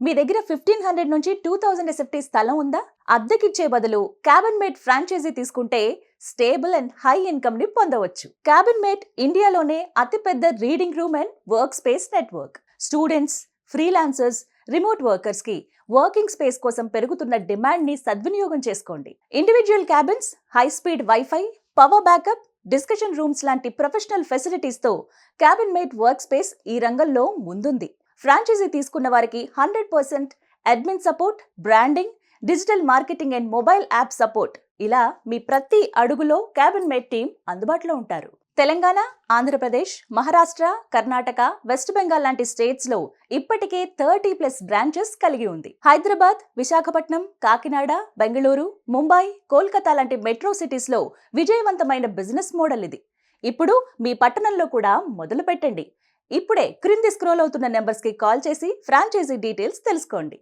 మీ దగ్గర 1500 నుంచి 2000 ఎస్ఎఫ్టీ స్థలం ఉందా? అద్దెకిచ్చే బదులు క్యాబిన్ మేట్ ఫ్రాంచైజీ తీసుకుంటే స్టేబుల్ అండ్ హై ఇన్కమ్ ని పొందవచ్చు. క్యాబిన్ మేట్ ఇండియాలోనే అతిపెద్ద reading room and work space network. Students, freelancers, remote workers కి వర్కింగ్ స్పేస్ కోసం పెరుగుతున్న డిమాండ్ ని సద్వినియోగం చేసుకోండి. Individual cabins, high speed wifi, power backup, discussion rooms లాంటి ప్రొఫెషనల్ ఫెసిలిటీస్ తో క్యాబిన్ మేట్ వర్క్ స్పేస్ ఈ రంగంలో ముందుంది. ఫ్రాంచైజీ తీసుకున్న వారికి 100% admin support, branding, digital marketing and mobile app support, ఇలా మీ ప్రతి అడుగులో క్యాబిన్ మేట్ టీం అందుబాటులో ఉంటారు. తెలంగాణ, ఆంధ్రప్రదేశ్, మహారాష్ట్ర, కర్ణాటక, వెస్ట్ బెంగాల్ లాంటి స్టేట్స్ లో ఇప్పటికే 30+ బ్రాంచెస్ కలిగి ఉంది. హైదరాబాద్, విశాఖపట్నం, కాకినాడ, బెంగళూరు, ముంబై, కోల్కతా లాంటి మెట్రో సిటీస్ లో విజయవంతమైన బిజినెస్ మోడల్ ఇది. ఇప్పుడు మీ పట్టణంలో కూడా మొదలు పెట్టండి. ఇప్పుడే క్రింది స్క్రోల్ అవుతున్న నెంబర్స్ కి కాల్ చేసి ఫ్రాంచైజీ డీటెయిల్స్ తెలుసుకోండి.